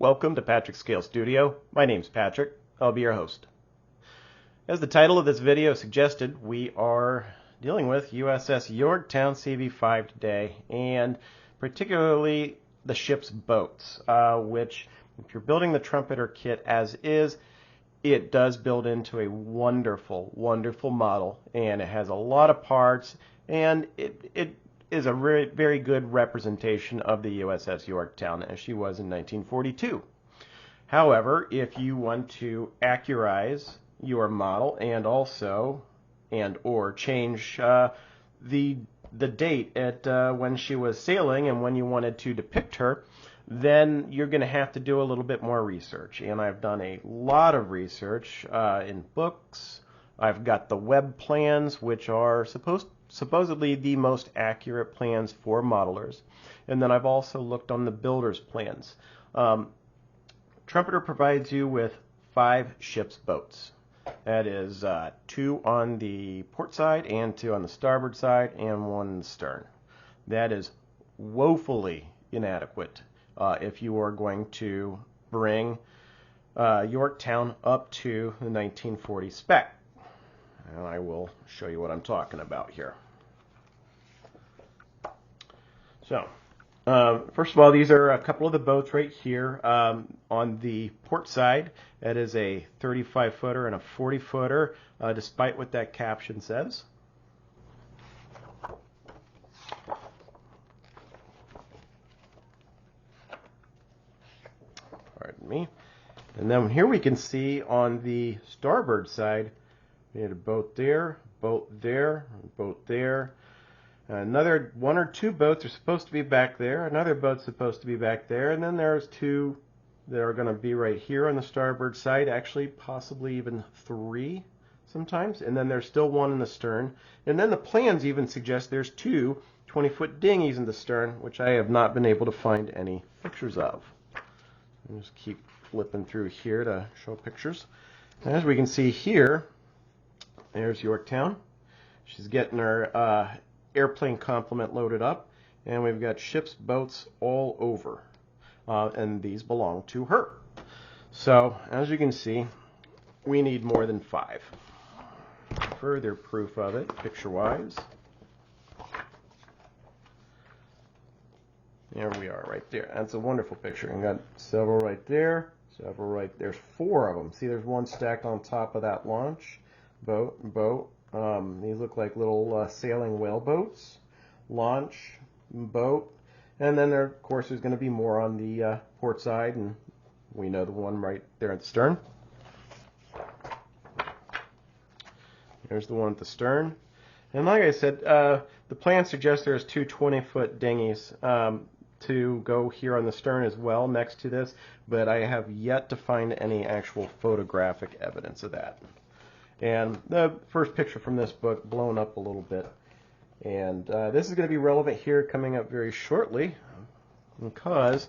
Welcome to Patrick's Scale Studio. My name's Patrick. I'll be your host. As the title of this video suggested, we are dealing with USS Yorktown CV-5 today, and particularly the ship's boats, which, if you're building the trumpeter kit as is, it does build into a wonderful, wonderful model, and it has a lot of parts, and it is a very, very good representation of the USS Yorktown as she was in 1942. However, if you want to accurize your model and also or change the date at when she was sailing and when you wanted to depict her, then you're going to have to do a little bit more research. And I've done a lot of research in books. I've got the web plans, which are supposedly the most accurate plans for modelers. And then I've also looked on the builder's plans. Trumpeter provides you with 5 ship's boats. That is 2 on the port side and 2 on the starboard side and 1 in the stern. That is woefully inadequate if you are going to bring Yorktown up to the 1940 spec. And I will show you what I'm talking about here. So, first of all, these are a couple of the boats right here. On the port side, that is a 35-footer and a 40-footer, despite what that caption says. Pardon me. And then here we can see on the starboard side, we had a boat there, boat there, boat there. Another 1 or 2 boats are supposed to be back there. Another boat's supposed to be back there. And then there's 2 that are going to be right here on the starboard side. Actually, possibly even 3 sometimes. And then there's still 1 in the stern. And then the plans even suggest there's 2 20-foot dinghies in the stern, which I have not been able to find any pictures of. I'll just keep flipping through here to show pictures. As we can see here, there's Yorktown. She's getting her airplane complement loaded up, and we've got ship's boats all over, and these belong to her. So as you can see, we need more than 5. Further proof of it, picture-wise. There we are, right there. That's a wonderful picture. And got several right there, several right there. There's 4 of them. See, there's 1 stacked on top of that launch boat. These look like little sailing whaleboats. Launch, boat, and then there, of course, there's going to be more on the port side, and we know the one right there at the stern. There's the one at the stern. And like I said, the plan suggests there's 2 20-foot dinghies to go here on the stern as well next to this, but I have yet to find any actual photographic evidence of that. And the first picture from this book blown up a little bit. And this is going to be relevant here coming up very shortly, because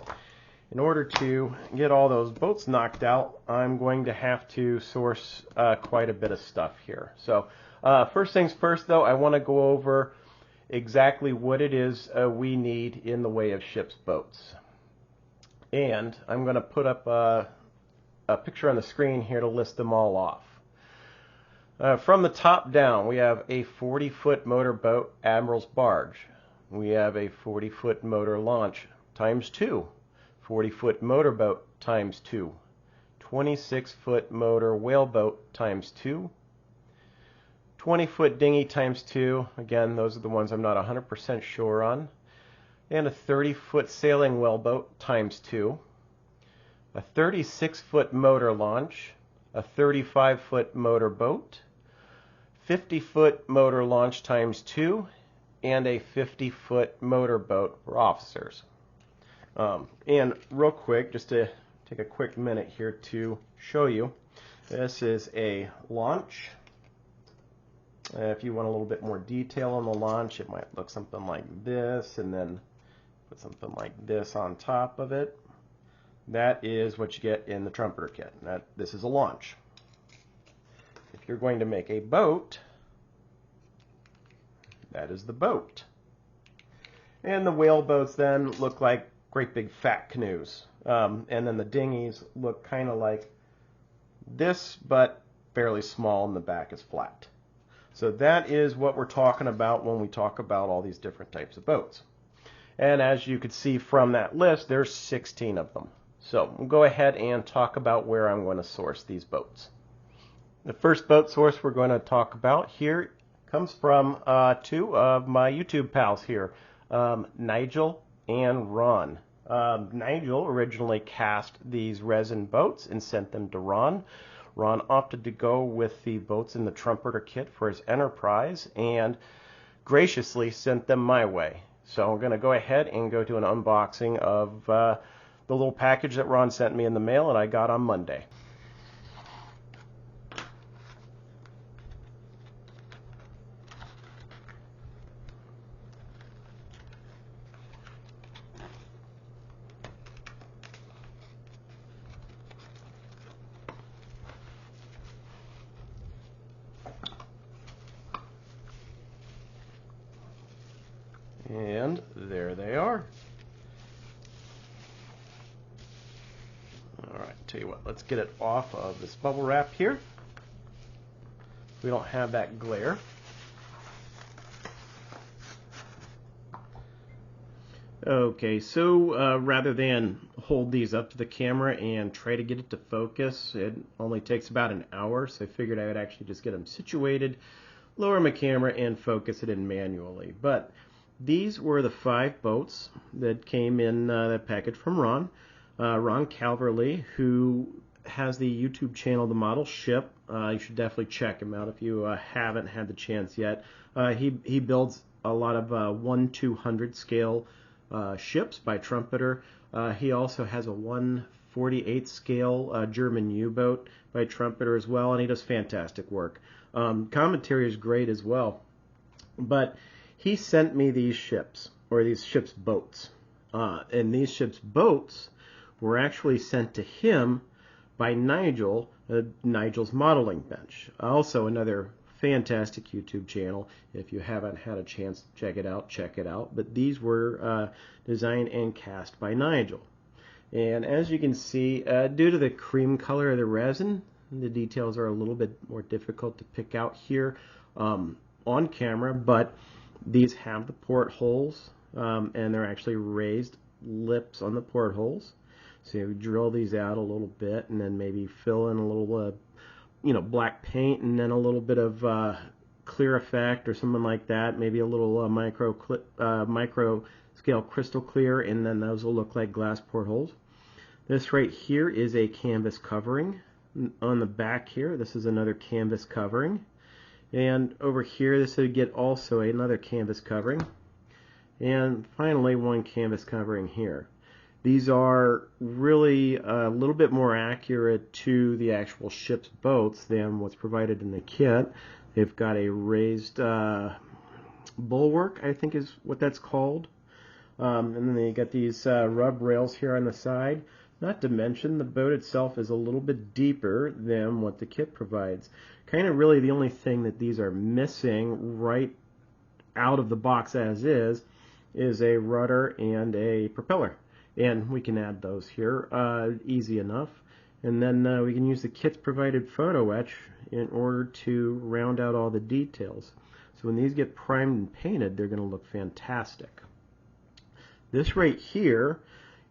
in order to get all those boats knocked out, I'm going to have to source quite a bit of stuff here. So first things first, though, I want to go over exactly what it is we need in the way of ship's boats. And I'm going to put up a picture on the screen here to list them all off. From the top down, we have a 40-foot motorboat Admiral's barge. We have a 40-foot motor launch times 2, 40-foot motorboat times 2, 26-foot motor whaleboat times 2, 20-foot dinghy times 2. Again, those are the ones I'm not 100% sure on. And a 30-foot sailing whaleboat times 2, a 36-foot motor launch, a 35-foot motor boat, 50-foot motor launch times 2, and a 50-foot motor boat for officers. And real quick, just to take a quick minute here to show you, this is a launch. If you want a little bit more detail on the launch, it might look something like this, and then put something like this on top of it. That is what you get in the trumpeter kit. This is a launch. If you're going to make a boat, that is the boat. And the whaleboats then look like great big fat canoes. And then the dinghies look kind of like this, but fairly small, and the back is flat. So that is what we're talking about when we talk about all these different types of boats. And as you can see from that list, there's 16 of them. So we'll go ahead and talk about where I'm going to source these boats. The first boat source we're going to talk about here comes from two of my YouTube pals here, Nigel and Ron. Nigel originally cast these resin boats and sent them to Ron. Ron opted to go with the boats in the trumpeter kit for his Enterprise and graciously sent them my way. So I'm going to go ahead and go to an unboxing of the little package that Ron sent me in the mail and I got on Monday. And there they are. Alright, tell you what, let's get it off of this bubble wrap here. We don't have that glare. Okay, so rather than hold these up to the camera and try to get it to focus, it only takes about an hour, so I figured I would actually just get them situated, lower my camera, and focus it in manually. But these were the 5 boats that came in that package from Ron. Ron Calverley, who has the YouTube channel The Model Ship. You should definitely check him out if you haven't had the chance yet. He builds a lot of 1/200 scale ships by Trumpeter. He also has a 1/48 scale German U-boat by Trumpeter as well, and he does fantastic work. Commentary is great as well. But he sent me these ships, or these ships' boats. And these ships' boats were actually sent to him by Nigel, Nigel's Modeling Bench. Also another fantastic YouTube channel. If you haven't had a chance to check it out. But these were designed and cast by Nigel. And as you can see, due to the cream color of the resin, the details are a little bit more difficult to pick out here on camera, but these have the portholes, and they're actually raised lips on the portholes. So you drill these out a little bit, and then maybe fill in a little, black paint, and then a little bit of clear effect or something like that. Maybe a little micro scale crystal clear, and then those will look like glass portholes. This right here is a canvas covering. On the back here, this is another canvas covering. And over here, this would get also another canvas covering. And finally, one canvas covering here. These are really a little bit more accurate to the actual ship's boats than what's provided in the kit. They've got a raised bulwark, I think is what that's called. And then they got these rub rails here on the side. Not to mention the boat itself is a little bit deeper than what the kit provides. Kind of really the only thing that these are missing right out of the box as is a rudder and a propeller. And we can add those here easy enough. And then we can use the kit's provided photo etch in order to round out all the details. So when these get primed and painted, they're going to look fantastic. This right here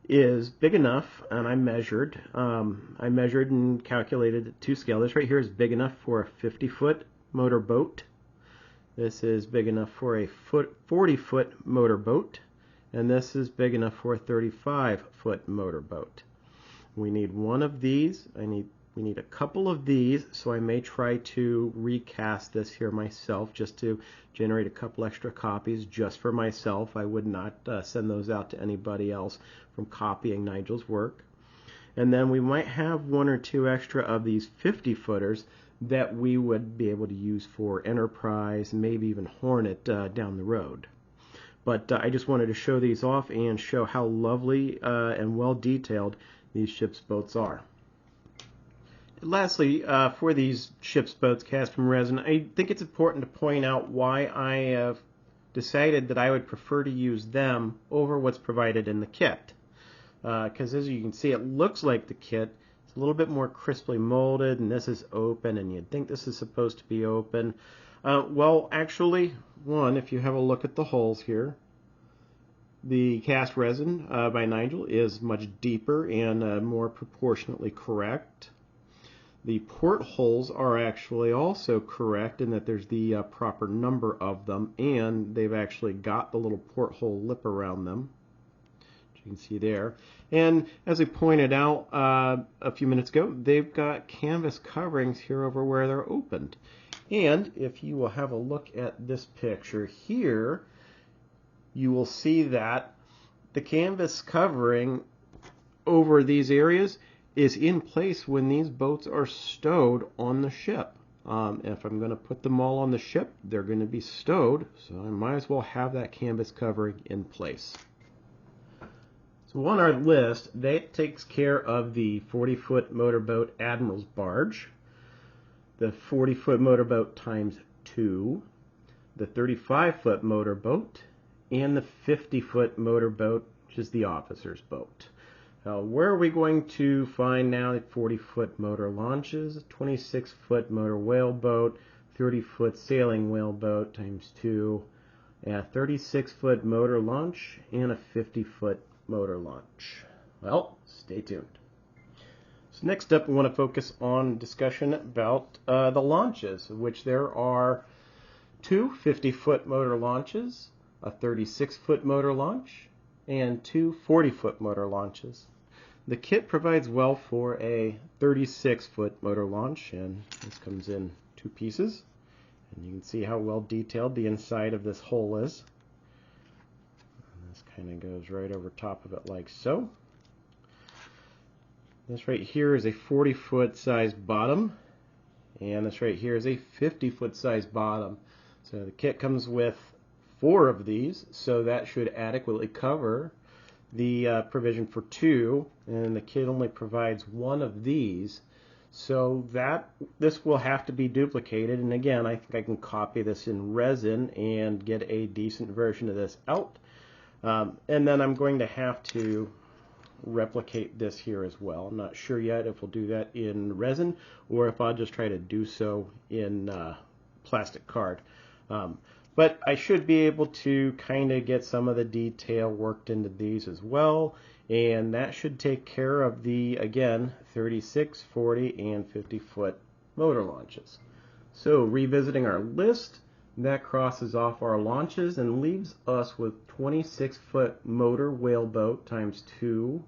is big enough, and I measured and calculated it to scale. This right here is big enough for a 50-foot motor boat. This is big enough for a 40-foot motor boat, and this is big enough for a 35-foot motor boat. We need one of these. We need a couple of these, so I may try to recast this here myself just to generate a couple extra copies just for myself. I would not send those out to anybody else from copying Nigel's work. And then we might have 1 or 2 extra of these 50-footers that we would be able to use for Enterprise, maybe even Hornet down the road. But I just wanted to show these off and show how lovely and well detailed these ship's boats are. Lastly, for these ship's boats cast from resin, I think it's important to point out why I have decided that I would prefer to use them over what's provided in the kit. because as you can see, it looks like the kit. It's a little bit more crisply molded, and this is open, and you'd think this is supposed to be open. Well, actually, if you have a look at the holes here, the cast resin by Nigel is much deeper and more proportionately correct. The portholes are actually also correct in that there's the proper number of them, and they've actually got the little porthole lip around them, which you can see there. And as I pointed out a few minutes ago, they've got canvas coverings here over where they're opened. And if you will have a look at this picture here, you will see that the canvas covering over these areas is in place when these boats are stowed on the ship. If I'm going to put them all on the ship, they're going to be stowed, so I might as well have that canvas covering in place. So on our list, that takes care of the 40-foot motorboat Admiral's barge, the 40-foot motorboat times 2, the 35-foot motorboat, and the 50-foot motorboat, which is the officer's boat. Where are we going to find now the 40-foot motor launches, 26-foot motor whaleboat, 30-foot sailing whaleboat times 2, a 36-foot motor launch, and a 50-foot motor launch? Well, stay tuned. So next up, we want to focus on discussion about the launches, which there are 2 50-foot motor launches, a 36-foot motor launch, and 2 40-foot motor launches. The kit provides well for a 36-foot motor launch, and this comes in 2 pieces. And you can see how well detailed the inside of this hole is. And this kind of goes right over top of it like so. This right here is a 40-foot size bottom, and this right here is a 50-foot size bottom. So the kit comes with 4 of these, so that should adequately cover the provision for 2, and the kit only provides 1 of these, so that this will have to be duplicated. And again, I think I can copy this in resin and get a decent version of this out, and then I'm going to have to replicate this here as well. I'm not sure yet if we'll do that in resin or if I'll just try to do so in plastic card. But I should be able to kind of get some of the detail worked into these as well, and that should take care of the, again, 36, 40, and 50-foot motor launches. So revisiting our list, that crosses off our launches and leaves us with 26-foot motor whaleboat times 2,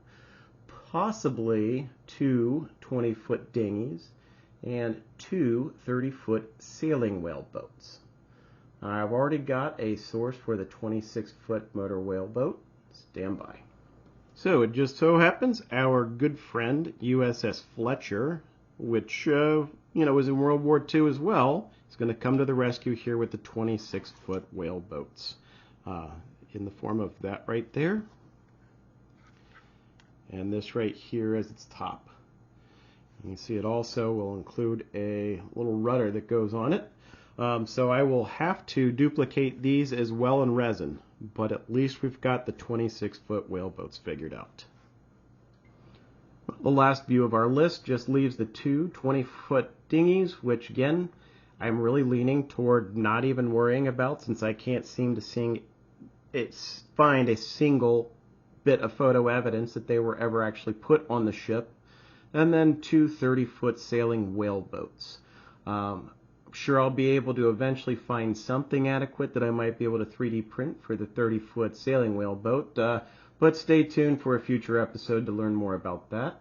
possibly 2 20-foot dinghies, and 2 30-foot sailing whaleboats. I've already got a source for the 26-foot motor whaleboat. Stand by. So it just so happens our good friend USS Fletcher, which was in World War II as well, is going to come to the rescue here with the 26-foot whaleboats in the form of that right there, and this right here as its top. You can see it also will include a little rudder that goes on it. So I will have to duplicate these as well in resin, but at least we've got the 26-foot whaleboats figured out. The last view of our list just leaves the 2 20-foot dinghies, which again, I'm really leaning toward not even worrying about, since I can't seem to find a single bit of photo evidence that they were ever actually put on the ship. And then 2 30-foot sailing whaleboats. I'm sure I'll be able to eventually find something adequate that I might be able to 3D print for the 30-foot sailing whaleboat, but stay tuned for a future episode to learn more about that.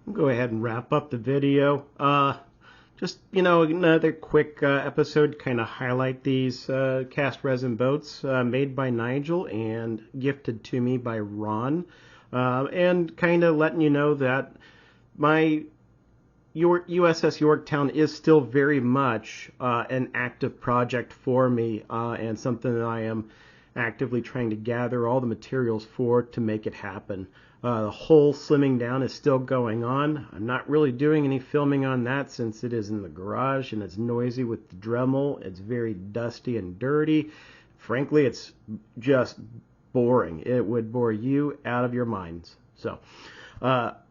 I'll go ahead and wrap up the video. Just, another quick episode to kind of highlight these cast resin boats made by Nigel and gifted to me by Ron, and kind of letting you know that my USS Yorktown is still very much an active project for me, and something that I am actively trying to gather all the materials for to make it happen. The whole slimming down is still going on. I'm not really doing any filming on that since it is in the garage and it's noisy with the Dremel. It's very dusty and dirty. Frankly, it's just boring. It would bore you out of your minds. So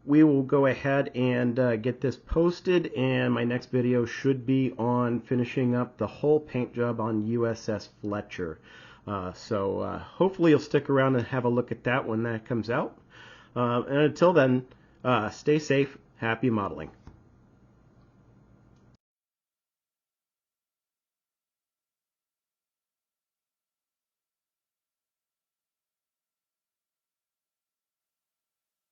we will go ahead and get this posted, and my next video should be on finishing up the whole paint job on USS Fletcher. So hopefully you'll stick around and have a look at that when that comes out. And until then, stay safe, happy modeling.